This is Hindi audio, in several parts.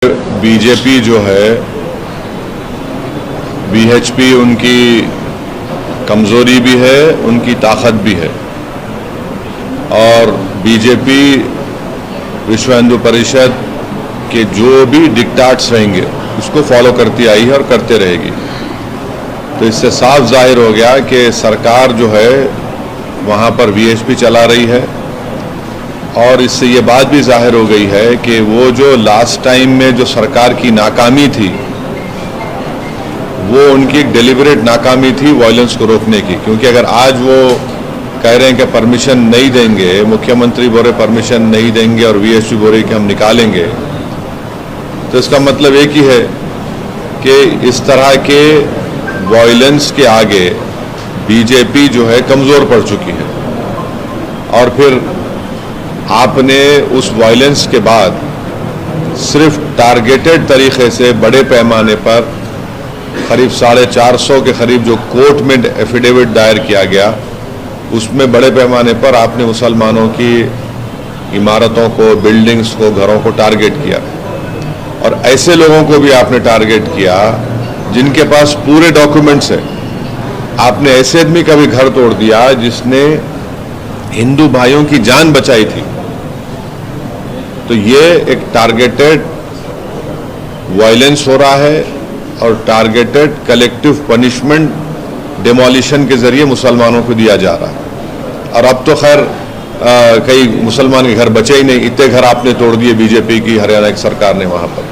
बीजेपी जो है, बीएचपी उनकी कमज़ोरी भी है, उनकी ताकत भी है। और बीजेपी विश्व हिंदू परिषद के जो भी डिक्टाट्स रहेंगे उसको फॉलो करती आई है और करते रहेगी। तो इससे साफ जाहिर हो गया कि सरकार जो है वहाँ पर वीएचपी चला रही है। और इससे ये बात भी जाहिर हो गई है कि वो जो लास्ट टाइम में जो सरकार की नाकामी थी, वो उनकी एक डेलिबरेट नाकामी थी वायलेंस को रोकने की। क्योंकि अगर आज वो कह रहे हैं कि परमिशन नहीं देंगे, मुख्यमंत्री बोले परमिशन नहीं देंगे और वीएचपी बोले कि हम निकालेंगे, तो इसका मतलब एक ही है कि इस तरह के वायलेंस के आगे बीजेपी जो है कमज़ोर पड़ चुकी है। और फिर आपने उस वायलेंस के बाद सिर्फ टारगेटेड तरीके से बड़े पैमाने पर करीब 450 के करीब जो कोर्ट में एफिडेविट दायर किया गया, उसमें बड़े पैमाने पर आपने मुसलमानों की इमारतों को, बिल्डिंग्स को, घरों को टारगेट किया। और ऐसे लोगों को भी आपने टारगेट किया जिनके पास पूरे डॉक्यूमेंट्स हैं। आपने ऐसे आदमी का भी घर तोड़ दिया जिसने हिंदू भाइयों की जान बचाई थी। तो ये एक टारगेटेड वायलेंस हो रहा है और टारगेटेड कलेक्टिव पनिशमेंट डिमोलिशन के जरिए मुसलमानों को दिया जा रहा है। और अब तो खैर कई मुसलमान के घर बचे ही नहीं, इतने घर आपने तोड़ दिए बीजेपी की हरियाणा की सरकार ने वहाँ पर।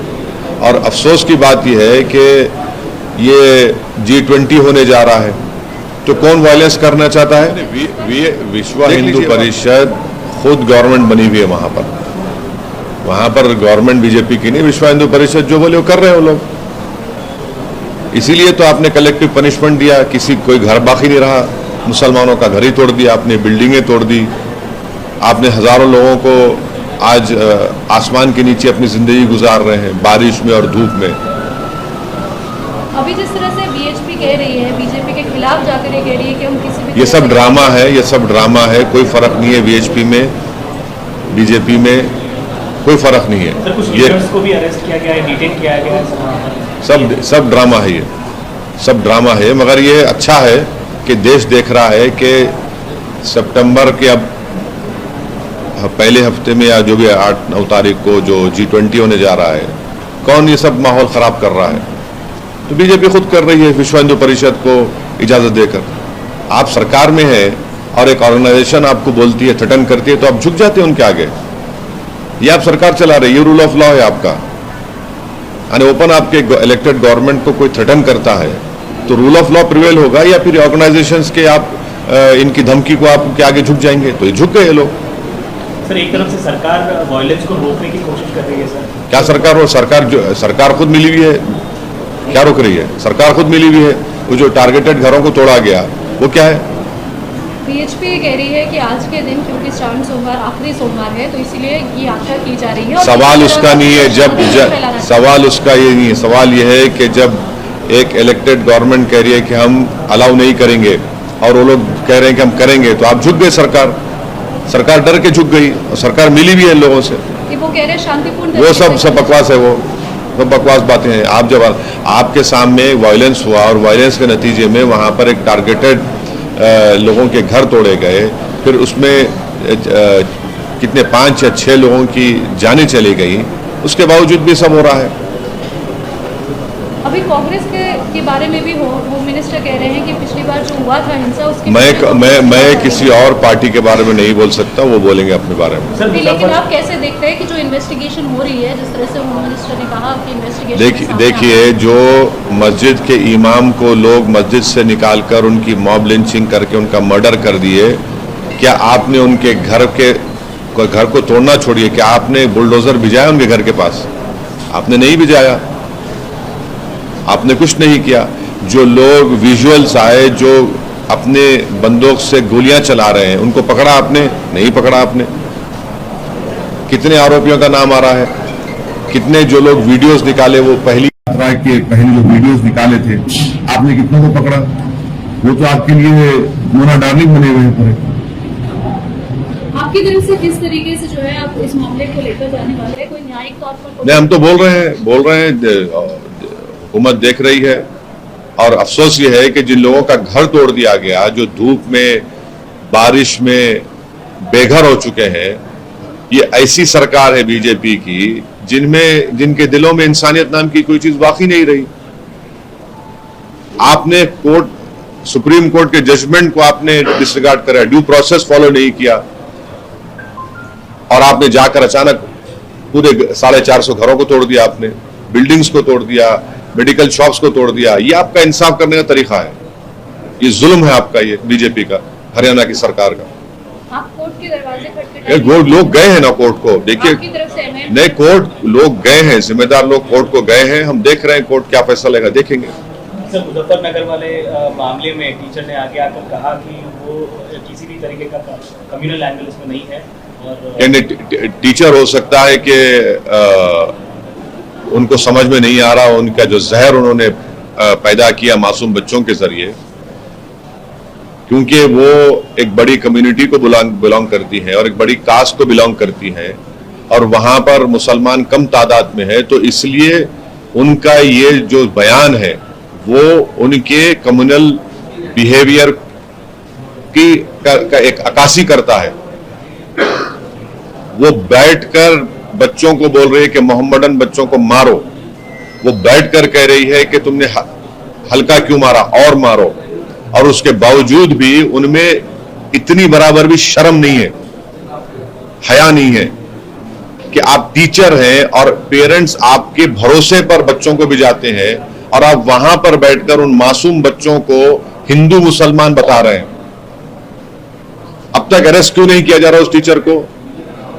और अफसोस की बात यह है कि ये G20 होने जा रहा है, तो कौन वायलेंस करना चाहता है? विश्व हिंदू परिषद खुद गवर्नमेंट बनी हुई है वहाँ पर गवर्नमेंट बीजेपी की नहीं, विश्व हिंदू परिषद जो बोले वो कर रहे हैं वो लोग। इसीलिए तो आपने कलेक्टिव पनिशमेंट दिया, कोई घर बाकी नहीं रहा, मुसलमानों का घर ही तोड़ दिया आपने, बिल्डिंगें तोड़ दी आपने। हजारों लोगों को आज आसमान के नीचे अपनी जिंदगी गुजार रहे हैं, बारिश में और धूप में। अभी जिस तरह से बीएचपी कह रही है, बीजेपी के खिलाफ जाकर ये कह रही है कि हम किसी भी, ये सब ड्रामा है, ये सब ड्रामा है। कोई फर्क नहीं है वीएचपी में, बीजेपी में कोई फर्क नहीं है। सर, कुछ लीडर्स को भी अरेस्ट किया गया है, डिटेन किया गया है। सब ड्रामा है, ये सब ड्रामा है। मगर ये अच्छा है कि देश देख रहा है कि सितंबर के अब पहले हफ्ते में या जो भी 8-9 तारीख को जो G20 होने जा रहा है, कौन ये सब माहौल खराब कर रहा है? तो बीजेपी खुद कर रही है, विश्व हिंदू परिषद को इजाजत देकर। आप सरकार में है और एक ऑर्गेनाइजेशन आपको बोलती है, थ्रेटन करती है, तो आप झुक जाते हैं उनके आगे। ये आप सरकार चला रहे, ये रूल ऑफ लॉ है आपका। यानी ओपन आपके इलेक्टेड गवर्नमेंट को कोई थ्रेटन करता है तो रूल ऑफ लॉ प्रिवेल होगा, या फिर ऑर्गेनाइजेशंस के आप इनकी धमकी को आपके आगे झुक जाएंगे? तो ये झुक गए लोग। सर, एक तरफ से सरकार वायलेंस को रोकने की कोशिश कर रही है। सर, क्या सरकार? सरकार खुद मिली हुई है, क्या रोक रही है? सरकार खुद मिली हुई है। वो जो टारगेटेड घरों को तोड़ा गया वो क्या है? बीएचपी कह रही है कि आज के दिन क्योंकि श्रावण सोमवार आखिरी सोमवार है, तो इसीलिए ये यात्रा की जा रही है। सवाल उसका नहीं है, सवाल उसका ये नहीं है। सवाल ये है कि जब एक इलेक्टेड गवर्नमेंट कह रही है कि हम अलाउ नहीं करेंगे और वो लोग कह रहे हैं कि हम करेंगे, तो आप झुक गए। सरकार डर के झुक गई और सरकार मिली भी है इन लोगों से। वो कह रहे हैं शांतिपूर्ण, वो सब बकवास है, वो सब बकवास बातें हैं। आप जब आपके सामने वायलेंस हुआ और वायलेंस के नतीजे में वहाँ पर एक टारगेटेड लोगों के घर तोड़े गए, फिर उसमें कितने 5 या 6 लोगों की जानें चली गई, उसके बावजूद भी सब हो रहा है। अभी कांग्रेस के बारे में भी होम मिनिस्टर कह रहे हैं कि पिछली बार जो हुआ था हिंसा, उसकी मैं किसी और पार्टी के बारे में नहीं बोल सकता, वो बोलेंगे अपने बारे में। लेकिन आप कैसे देखते हैं कि जो इन्वेस्टिगेशन हो रही है, जिस तरह से होम मिनिस्टर ने कहा कि इन्वेस्टिगेशन, देखिए जो मस्जिद के इमाम को लोग मस्जिद से निकालकर उनकी मॉब लिंचिंग करके उनका मर्डर कर दिए, क्या आपने उनके घर को तोड़ना छोड़िए, क्या आपने बुलडोजर भिजाया उनके घर के पास? आपने नहीं भिजाया, आपने कुछ नहीं किया। जो लोग विजुअल्स आए जो अपने बंदूक से गोलियां चला रहे हैं, उनको पकड़ा आपने? नहीं पकड़ा आपने। कितने आरोपियों का नाम आ रहा है, कितने जो लोग वीडियोस निकाले, वो पहली यात्रा के पहले जो वीडियोस निकाले थे, आपने कितनों को पकड़ा? वो तो आपके लिए मोना डार्लिंग बने हुए हैं पूरे। आपकी आपकी तरफ से किस तरीके से जो है आप इस मामले को लेकर जाने वाले हैं? कोई न्यायिक तौर पर नहीं, हम तो बोल रहे हैं हुकूमत देख रही है, और अफसोस ये है कि जिन लोगों का घर तोड़ दिया गया, जो धूप में बारिश में बेघर हो चुके हैं, ये ऐसी सरकार है बीजेपी की जिनके दिलों में इंसानियत नाम की कोई चीज बाकी नहीं रही। आपने सुप्रीम कोर्ट के जजमेंट को आपने डिसरिगार्ड करा, ड्यू प्रोसेस फॉलो नहीं किया, और आपने जाकर अचानक पूरे 450 घरों को तोड़ दिया, आपने बिल्डिंग्स को तोड़ दिया, मेडिकल शॉप्स को तोड़ दिया। ये आपका इंसाफ करने का तरीका है? ये जुल्म है आपका, ये बीजेपी का, हरियाणा की सरकार का। आप कोर्ट के दरवाजे खटखटाएंगे? लोग गए हैं ना कोर्ट को, देखिए नहीं, कोर्ट लोग गए हैं, जिम्मेदार लोग कोर्ट को गए हैं, हम देख रहे हैं कोर्ट क्या फैसला लेगा, देखेंगे। सर, मुजफ्फरनगर वाले मामले में टीचर ने आगे आकर कहा कि वो किसी भी तरीके का कम्युनल एंगल इसमें नहीं है, और टीचर हो सकता है कि उनको समझ में नहीं आ रहा, उनका जो जहर उन्होंने पैदा किया मासूम बच्चों के जरिए, क्योंकि वो एक बड़ी कम्युनिटी को बिलोंग करती है और एक बड़ी कास्ट को बिलोंग करती है, और वहां पर मुसलमान कम तादाद में है, तो इसलिए उनका ये जो बयान है वो उनके कम्युनल बिहेवियर की का एक अक्कासी करता है। वो बैठकर बच्चों को बोल रही है कि मोहम्मदन बच्चों को मारो, वो बैठकर कह रही है कि तुमने हल्का क्यों मारा, और मारो, और उसके बावजूद भी उनमें इतनी बराबर भी शर्म नहीं है, हया नहीं है कि आप टीचर हैं और पेरेंट्स आपके भरोसे पर बच्चों को भिजाते हैं, और आप वहां पर बैठकर उन मासूम बच्चों को हिंदू मुसलमान बता रहे हैं। अब तक अरेस्ट क्यों नहीं किया जा रहा उस टीचर को?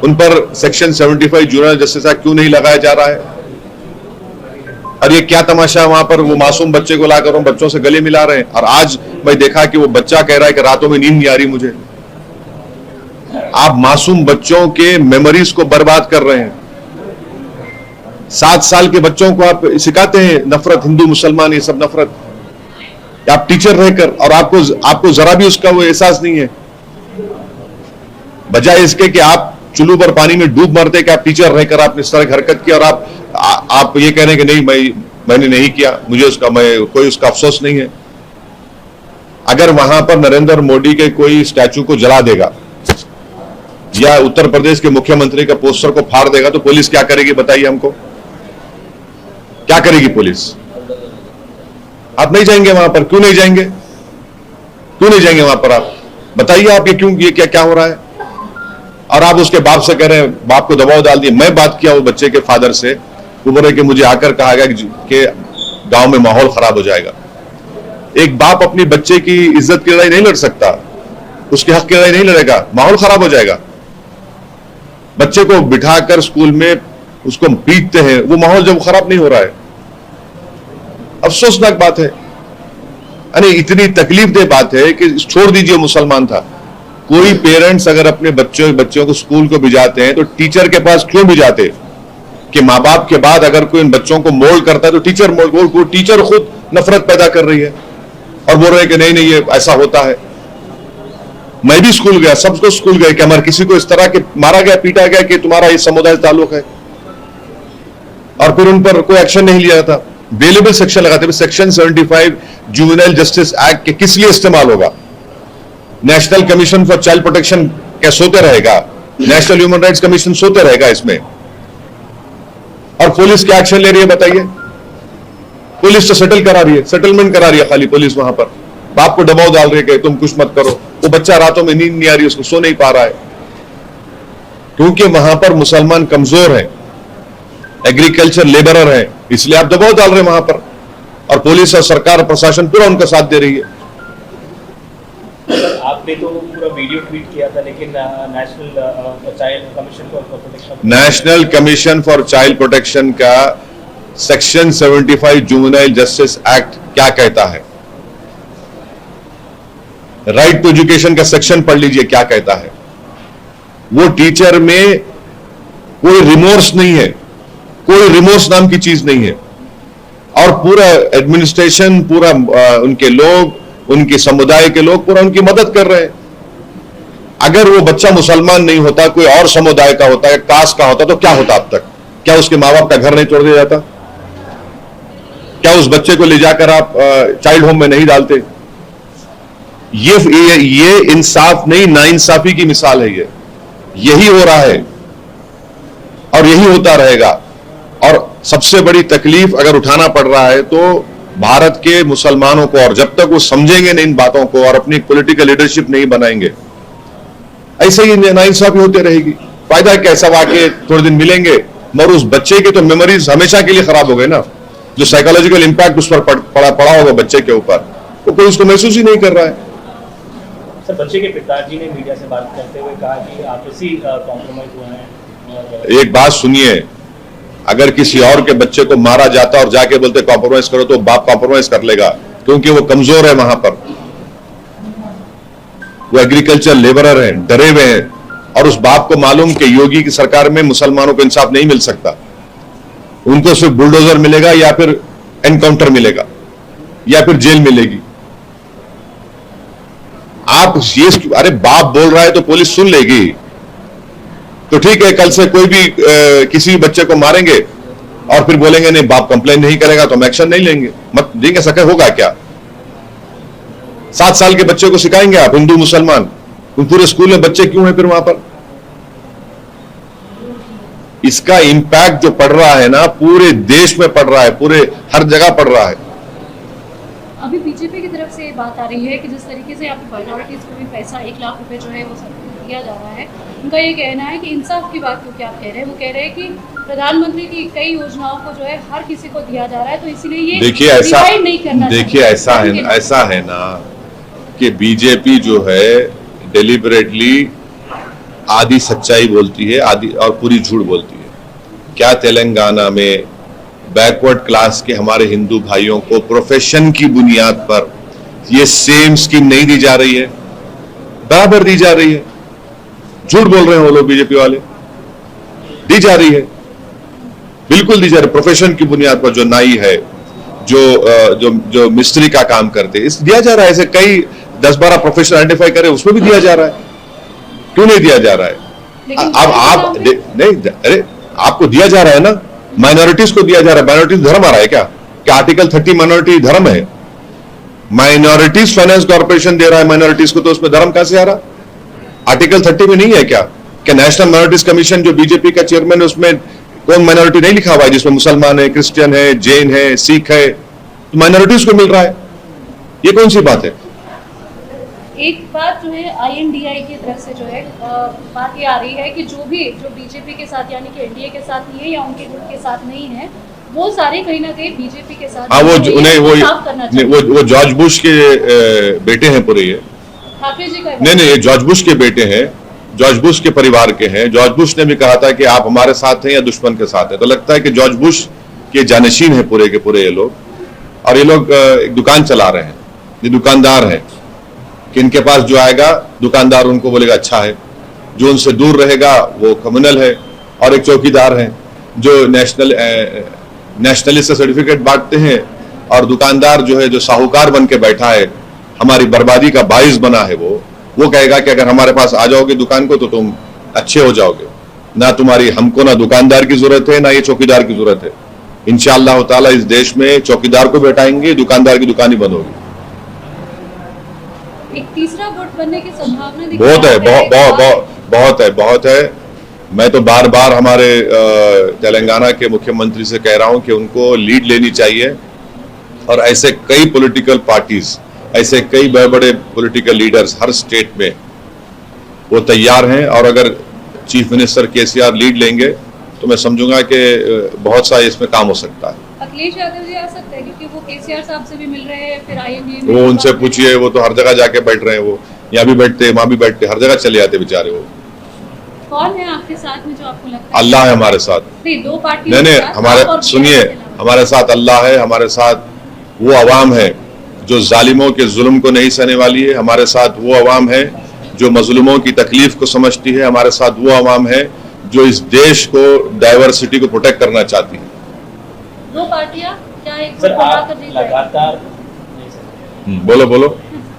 उन पर सेक्शन 75 जुवेनाइल जस्टिस एक्ट क्यों नहीं लगाया जा रहा है? और ये क्या तमाशा है, वहां पर वो मासूम बच्चे को लाकर उन बच्चों से गले मिला रहे हैं। और आज मैं देखा कि वो बच्चा कह रहा है कि रातों में नींद नहीं आ रही मुझे। आप मासूम बच्चों के मेमोरीज को बर्बाद कर रहे हैं। 7 साल के बच्चों को आप सिखाते हैं नफरत, हिंदू मुसलमान ये सब नफरत, आप टीचर रहकर, और आपको जरा भी उसका वो एहसास नहीं है। बजाय इसके कि आप चुल्लू पर पानी में डूब मरते कि आप टीचर रहकर आपने इस तरह की हरकत की, और आप ये कह रहे हैं कि नहीं मैंने नहीं किया, मुझे कोई उसका अफसोस नहीं है। अगर वहां पर नरेंद्र मोदी के कोई स्टैचू को जला देगा या उत्तर प्रदेश के मुख्यमंत्री का पोस्टर को फाड़ देगा, तो पुलिस क्या करेगी बताइए हमको? क्या करेगी पुलिस? आप नहीं जाएंगे वहां पर? क्यों नहीं जाएंगे? क्यों नहीं जाएंगे वहां पर? आप बताइए, आप ये क्या हो रहा है? और आप उसके बाप से कह रहे हैं, बाप को दबाव डाल दिए। मैं बात किया वो बच्चे के फादर से, वो बोल रहे कि मुझे आकर कहा गया कि गांव में माहौल खराब हो जाएगा। एक बाप अपनी बच्चे की इज्जत की लड़ाई नहीं लड़ सकता, उसके हक की लड़ाई नहीं लड़ेगा, माहौल खराब हो जाएगा। बच्चे को बिठाकर स्कूल में उसको पीटते हैं, वो माहौल जब खराब नहीं हो रहा है। अफसोसनाक बात है, अरे इतनी तकलीफदेह बात है कि छोड़ दीजिए मुसलमान था, कोई पेरेंट्स अगर अपने बच्चों को स्कूल को भिजाते हैं तो टीचर के पास क्यों भिजाते? कि माँ बाप के बाद अगर कोई इन बच्चों को मोल्ड करता है तो टीचर खुद नफरत पैदा कर रही है और बोल रहे हैं कि नहीं ये ऐसा होता है। मैं भी स्कूल गया, सबको स्कूल गए कि हमारे किसी को इस तरह के मारा गया, पीटा गया कि तुम्हारा इस समुदाय से ताल्लुक है, और फिर उन पर कोई एक्शन नहीं लिया था। बेलेबल सेक्शन लगाते, सेक्शन 75 जुवेनाइल जस्टिस एक्ट के किस लिए इस्तेमाल होगा? National commission for child protection क्या सोते रहेगा? नेशनल ह्यूमन राइट्स कमीशन सोते रहेगा इसमें? और पुलिस क्या एक्शन ले रही है बताइए? पुलिस तो सेटल करा रही है, सेटलमेंट करा रही है खाली पुलिस। वहां पर बाप को दबाव डाल रही है कि तुम कुछ मत करो। वो बच्चा रातों में नींद नहीं आ रही, उसको सो नहीं पा रहा है, क्योंकि वहां पर मुसलमान कमजोर है, एग्रीकल्चर लेबरर है, इसलिए आप दबाव डाल रहे हैं वहां पर, और पुलिस और सरकार प्रशासन पूरा उनका साथ दे रही है। आपने तो पूरा वीडियो ट्वीट किया था, लेकिन national child commission for protection, national commission for child protection का सेक्शन 75 जुवेनाइल जस्टिस एक्ट क्या कहता है? राइट टू एजुकेशन का सेक्शन पढ़ लीजिए क्या कहता है। वो टीचर में कोई रिमोर्स नहीं है, कोई रिमोर्स नाम की चीज नहीं है, और पूरा एडमिनिस्ट्रेशन, पूरा उनके लोग, उनके समुदाय के लोग पूरा उनकी मदद कर रहे हैं। अगर वो बच्चा मुसलमान नहीं होता, कोई और समुदाय का होता, कास्ट का होता, तो क्या होता अब तक? क्या उसके माँ बाप का घर नहीं तोड़ दिया जाता? क्या उस बच्चे को ले जाकर आप चाइल्ड होम में नहीं डालते? ये इंसाफ नहीं, नाइंसाफी की मिसाल है। यही हो रहा है और यही होता रहेगा। और सबसे बड़ी तकलीफ अगर उठाना पड़ रहा है तो भारत के मुसलमानों को, और जब तक वो समझेंगे नहीं इन बातों को और अपनी पॉलिटिकल लीडरशिप नहीं बनाएंगे, ऐसे ही नाइंसाफी होती रहेगी। फायदा क्या? सब आके थोड़े दिन मिलेंगे, मगर उस बच्चे की तो मेमोरीज हमेशा के लिए खराब हो गए ना। जो साइकोलॉजिकल इंपैक्ट उस पर पड़ा होगा बच्चे के ऊपर, वो कोई उसको महसूस ही नहीं कर रहा है। सर, बच्चे के पिताजी ने मीडिया से बात करते हुए कहा कि आपसी कॉम्प्रोमाइज हुआ है। और एक बात सुनिए, अगर किसी और के बच्चे को मारा जाता और जाके बोलते कॉम्प्रोमाइज करो, तो बाप कॉम्प्रोमाइज कर लेगा, क्योंकि वो कमजोर है। वहां पर वो एग्रीकल्चर लेबरर हैं, डरे हुए हैं, और उस बाप को मालूम कि योगी की सरकार में मुसलमानों को इंसाफ नहीं मिल सकता। उनको सिर्फ बुलडोजर मिलेगा, या फिर एनकाउंटर मिलेगा, या फिर जेल मिलेगी। आप ये, अरे बाप बोल रहा है तो पुलिस सुन लेगी, तो ठीक है, कल से कोई भी किसी बच्चे को मारेंगे और फिर बोलेंगे नहीं, बाप कंप्लेन नहीं करेगा तो हम एक्शन नहीं लेंगे, मत देंगे। सके होगा क्या? 7 साल के बच्चे को सिखाएंगे आप हिंदू मुसलमान? पूरे स्कूल में बच्चे क्यों हैं फिर वहां पर? इसका इंपैक्ट जो पड़ रहा है ना, पूरे देश में पड़ रहा है, पूरे हर जगह पड़ रहा है। अभी बीजेपी की तरफ से बात आ रही है कि जिस तरीके से आप माइनॉरिटीज को भी पैसा 1 लाख रुपए जो है वो दिया जा रहा है, उनका ये कहना है कि इंसाफ की बात क्योंकि आप कह रहे हैं, वो कह रहे हैं कि प्रधानमंत्री की कई योजनाओं को जो है हर किसी को दिया जा रहा है, तो इसीलिए ये देखिए ऐसा, नहीं करना। देखिए ऐसा है ना कि बीजेपी जो है डेलिबरेटली आधी सच्चाई बोलती है, आधी और पूरी झूठ बोलती है। क्या तेलंगाना में बैकवर्ड क्लास के हमारे हिंदू भाइयों को प्रोफेशन की बुनियाद पर ये सेम स्कीम नहीं दी जा रही है? बराबर दी जा रही है। झूठ बोल रहे हैं वो लोग बीजेपी वाले, दी जा रही है, बिल्कुल दी जा रही है। प्रोफेशन की बुनियाद पर जो नाई है, जो मिस्त्री का काम करते, इस दिया जा रहा है। ऐसे कई 10-12 प्रोफेशन आइडेंटिफाई करे, उसमें भी दिया जा रहा है। क्यों नहीं दिया जा रहा है? अब आप नहीं, अरे आपको दिया जा रहा है ना, माइनॉरिटीज को दिया जा रहा है। माइनॉरिटीज धर्म आ रहा है क्या? आर्टिकल 30 माइनॉरिटी धर्म है? माइनॉरिटीज फाइनेंस कॉर्पोरेशन दे रहा है माइनॉरिटीज को, तो उसमें धर्म कहां से आ रहा? आर्टिकल 30 में नहीं है क्या? नेशनल माइनॉरिटीज कमीशन जो बीजेपी का चेयरमैन है, उसमें कौन माइनॉरिटी नहीं लिखा हुआ है जिसमें मुसलमान है, क्रिश्चियन है, जैन है, सिख है? तो माइनॉरिटीज को मिल रहा है, ये कौन सी बात है? एक बात जो है INDI की तरफ से जो है बात ये आ रही है कि जो बीजेपी के साथ यानी कि एनडीए के साथ नहीं है या उनके गुट के साथ नहीं है, वो सारे कहीं ना कहीं बीजेपी के साथ। हाँ, वो जॉर्ज बुश के बेटे हैं पूरे। ये ठाकरे जी का नहीं, ये जॉर्ज बुश के बेटे हैं, जॉर्ज बुश के परिवार के हैं। जॉर्ज बुश ने भी कहा था कि आप हमारे साथ हैं या दुश्मन के साथ हैं। तो लगता है कि जॉर्ज बुश के जानशीन है पूरे के पूरे ये लोग, और ये लोग एक दुकान चला रहे हैं, ये दुकानदार हैं कि इनके पास जो आएगा दुकानदार उनको बोलेगा अच्छा है, जो उनसे दूर रहेगा वो कम्युनल है। और एक चौकीदार हैं जो नेशनलिस्ट सर्टिफिकेट बांटते हैं, और दुकानदार जो है, जो साहूकार बन के बैठा है, हमारी बर्बादी का बाइस बना है, वो कहेगा कि अगर हमारे पास आ जाओगे दुकान को तो तुम अच्छे हो जाओगे। ना तुम्हारी, हमको ना दुकानदार की जरूरत है, ना ये चौकीदार की जरूरत है। इंशाअल्लाह ताला इस देश में चौकीदार को बैठाएंगे, दुकानदार की दुकान ही बंद होगी। एक तीसरा गुट बनने की संभावना बहुत है। मैं तो बार बार हमारे तेलंगाना के मुख्यमंत्री से कह रहा हूं कि उनको लीड लेनी चाहिए, और ऐसे कई पॉलिटिकल पार्टीज, ऐसे कई बड़े बड़े पॉलिटिकल लीडर्स हर स्टेट में वो तैयार हैं। और अगर चीफ मिनिस्टर केसीआर लीड लेंगे तो मैं समझूंगा कि बहुत सा इसमें काम हो सकता है। अखिलेश यादव जी आ सकते हैं क्योंकि वो केसीआर साहब से भी मिल रहे हैं, फिर INDA में वो उनसे पूछिए, वो तो हर जगह जाके बैठ रहे हैं, वो यहाँ भी बैठते, वहां भी बैठते, हर जगह चले जाते बेचारे। वो कौन है आपके साथ में जो आपको लगता है? अल्लाह है हमारे साथ। नहीं, दो पार्टी नहीं, हमारे सुनिए, हमारे साथ अल्लाह है, हमारे साथ वो अवाम है जो जालिमों के जुल्म को नहीं सहने वाली है, हमारे साथ वो अवाम है जो मजलूमों की तकलीफ को समझती है, हमारे साथ वो अवाम है जो इस देश को, डाइवर्सिटी को प्रोटेक्ट करना चाहती है। दो पार्टियां क्या एक सर, आप लगातार बोलो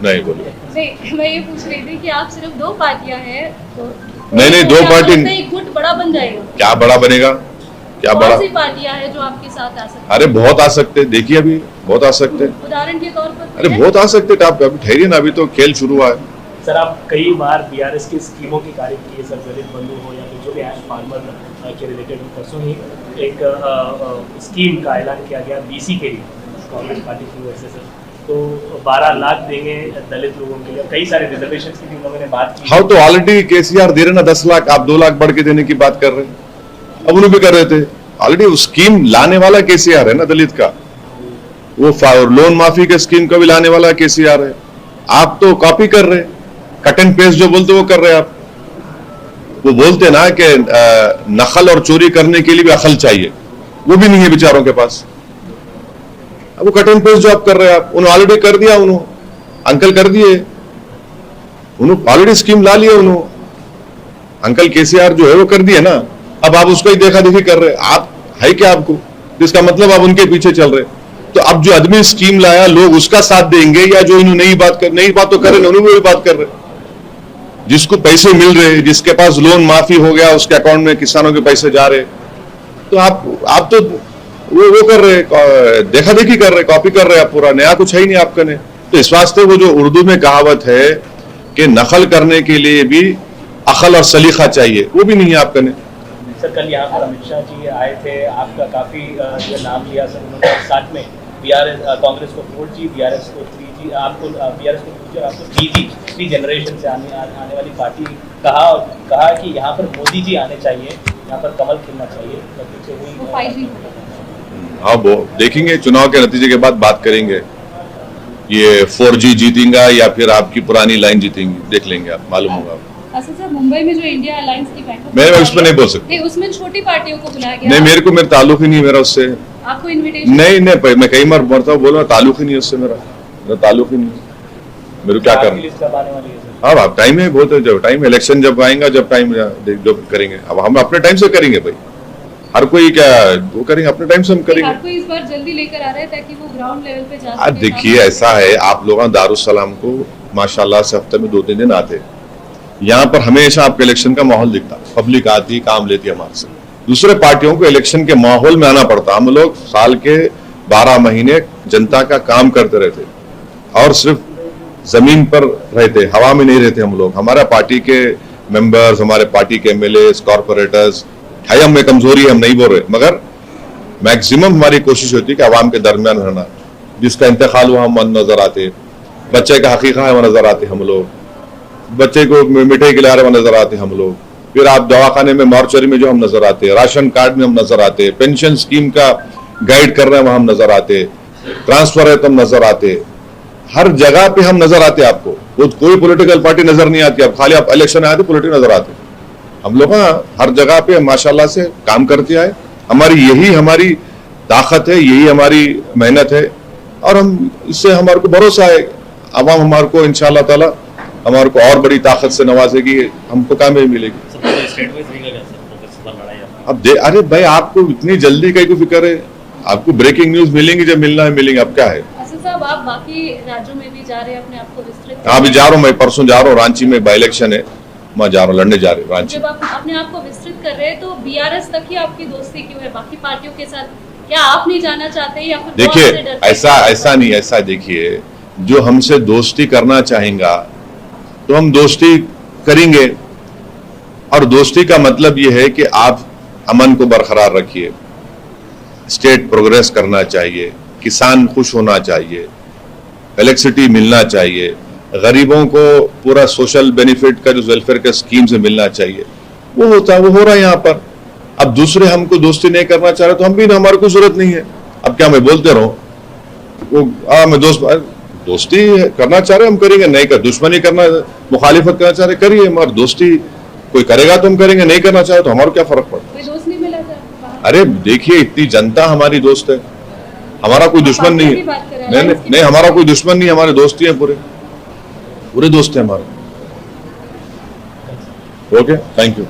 नहीं बोलो। नहीं, मैं ये पूछ रही थी कि आप सिर्फ 2 पार्टियां हैं तो नहीं, 2 पार्टी एक गुट बड़ा बन जाएगा। क्या बड़ा बनेगा, क्या बड़ा? कौन सी पार्टियां हैं जो आपके साथ आ सकती अरे बहुत आ सकते, देखिए अभी बहुत आ सकते, हैं? उदाहरण के तौर पर अरे बहुत आ सकते। आप अभी ठहरिए ना, अभी तो खेल शुरू हुआ है। सर, आप कई बार बीआरएस की स्कीमों की तारीफ की है, सर, दलित बंधु हो या फिर जो भी है फार्मर के रिलेटेड। परसों ही एक स्कीम का ऐलान किया गया बीसी के लिए कांग्रेस पार्टी की वजह से, सर, तो 12 लाख देंगे दलित लोगों के लिए। कई सारे रिजर्वेशन की भी उन्होंने बात की। हाँ, तो ऑलरेडी केसीआर दे रहे ना 10 लाख, आप 2 लाख बढ़ के देने की बात कर रहे हैं। अब उन्होंने भी कर रहे थे, ऑलरेडी वो स्कीम लाने वाला केसीआर है ना दलित का, वो लोन माफी के स्कीम का भी लाने वाला केसीआर है। आप तो कॉपी कर रहे, कट एंड पेस्ट जो बोलते वो कर रहे आप। वो बोलते ना कि नकल और चोरी करने के लिए भी अकल चाहिए, वो भी नहीं है बेचारों के पास। अब वो कट एंड पेस्ट जो आप कर रहे हैं, आप उन्होंने ऑलरेडी कर दिया, उन्होंने अंकल कर दिए, उन्होंने ऑलरेडी स्कीम ला लिया, उन्होंने अंकल केसीआर जो है वो कर दिए ना। अब आप उसको ही देखा देखी कर रहे, आप है क्या आपको? इसका मतलब आप उनके पीछे चल रहे। तो अब जो आदमी स्कीम लाया, लोग उसका साथ देंगे या जो इन्होंने नई बात तो कर रहे, उन्होंने वही बात कर रहे। जिसको पैसे मिल रहे, जिसके पास लोन माफी हो गया, उसके अकाउंट में किसानों के पैसे जा रहे, तो आप तो वो कर रहे, देखा देखी कर रहे, कॉपी कर रहे, आप पूरा नया कुछ है ही नहीं आपका ने। तो इस वास्ते वो जो उर्दू में कहावत है कि नकल करने के लिए भी अकल और सलीका चाहिए, वो भी नहीं है आपका ने। सर, कल यहाँ पर अमित शाह जी आए थे, आपका काफी जो नाम लिया सर उन्होंने, साथ में बीआरएस कांग्रेस को 4G, बीआरएस को 3G, आपको बीआरएस को 2G और आपको 3G, 3 जनरेशन से आने वाली पार्टी कहा कि यहाँ पर मोदी जी आने चाहिए, यहाँ पर कमल खिलना चाहिए। वो 5G। हाँ, वो देखेंगे, चुनाव के नतीजे के बाद बात करेंगे। ये 4G जीतेगा या फिर आपकी पुरानी लाइन जीतेंगी, देख लेंगे, आप मालूम होगा। अच्छा सर, मुंबई में जो इंडिया अलायंस की बैठक, मैं उसमें नहीं बोल सकता। नहीं, उसमें छोटी पार्टियों को बुलाया गया। नहीं, मेरा ताल्लुक ही नहीं मेरा उससे। आपको इनविटेशन? नहीं, मैं कई बार बोलता हूँ, बोलो ताल्लुक ही नहीं उससे, मेरा ताल्लुक ही नहीं। मेरे क्या करना? हाँ, अब टाइम है बहुत, जब टाइम इलेक्शन जब आएगा, जब टाइम जो करेंगे, अब हम अपने टाइम से करेंगे भाई। हर कोई क्या वो करेंगे, अपने टाइम से हम करेंगे। हर कोई इस बार जल्दी लेकर आ रहा है ताकि वो ग्राउंड लेवल पे जा सके। देखिए, ऐसा है, आप लोग दारुस्सलाम को माशाल्लाह से हफ्ते में 2-3 दिन आते, यहाँ पर हमेशा आपके इलेक्शन का माहौल दिखता, पब्लिक आती, काम लेती हमारे से। दूसरे पार्टियों को इलेक्शन के माहौल में आना पड़ता। हम लोग साल के 12 महीने जनता का काम करते रहते और सिर्फ जमीन पर रहते, हवा में नहीं रहते हम लोग। हमारा पार्टी के मेंबर्स, हमारे पार्टी के एमएलए, कॉर्पोरेटर्स, है हम में कमजोरी है, हम नहीं बोल रहे, मगर मैक्सिमम हमारी कोशिश होती है कि आवाम के दरमियान रहना। जिसका इंतकाल हुआ हम नजर आते, बच्चे का हकीका है वो नजर आते हम लोग, बच्चे को मिठाई खिला रहे नजर आते हम लोग, फिर आप दवाखाने में, मॉर्चरी में जो हम नजर आते, राशन कार्ड में हम नजर आते, पेंशन स्कीम का गाइड कर रहे हैं वहां हम नजर आते, ट्रांसफर है तो हम नजर आते, हर जगह पे हम नजर आते आपको। वो कोई पॉलिटिकल पार्टी नजर नहीं आती, अब खाली आप इलेक्शन आए तो पॉलिटिक्स नजर आते। हम लोग हर जगह पे माशाल्लाह से काम करते आए। हमारी ताकत है, यही हमारी मेहनत है, और हम इससे हमारे को भरोसा है, अवाम हमारे को इंशाअल्लाह ताला हमारे को और बड़ी ताकत से नवाजेगी, हमको कामयाबी मिलेगी। अब अरे भाई, आपको इतनी जल्दी कहीं को फिक्र है? आपको ब्रेकिंग न्यूज मिलेंगी जब मिलना है, मिलेंगे। अब क्या है? साहब, आप बाकी राज्यों में भी जा रहे हैं अपने आप को विस्तृत? हाँ, अभी जा रहा हूँ, मैं परसों जा रहा हूँ, रांची में बाई इलेक्शन है, मैं जा रहा हूँ, लड़ने जा रहे रांची। जब आप अपने आप को विस्तृत कर रहे हैं तो बीआरएस तक ही आपकी दोस्ती क्यों है? बाकी पार्टियों के साथ क्या आप नहीं जाना चाहते या फिर? देखिए, ऐसा नहीं, ऐसा देखिए, जो हमसे दोस्ती करना चाहेगा तो हम दोस्ती करेंगे, और दोस्ती का मतलब यह है कि आप अमन को बरकरार रखिए, स्टेट प्रोग्रेस करना चाहिए, किसान खुश होना चाहिए, इलेक्ट्रिसिटी मिलना चाहिए, गरीबों को पूरा सोशल बेनिफिट का जो वेलफेयर के स्कीम से मिलना चाहिए, वो होता है, वो हो रहा है यहाँ पर। अब दूसरे हमको दोस्ती नहीं करना चाह रहे तो हम भी, हमारे को जरूरत नहीं है। अब क्या मैं बोलते रहूं, वो मैं दोस्ती करना चाह रहे हम करेंगे, नहीं कर दुश्मनी करना, मुखालिफत करना चाह रहे करिए, मगर दोस्ती कोई करेगा तो हम करेंगे, नहीं करना चाहे तो हमारा क्या फर्क पड़ता? कोई दोस्त नहीं मिला था? अरे देखिए, इतनी जनता हमारी दोस्त है, हमारा कोई दुश्मन नहीं है। नहीं, हमारा कोई दुश्मन नहीं है, हमारे दोस्ती है, पूरे दोस्त है हमारे। Okay, thank you.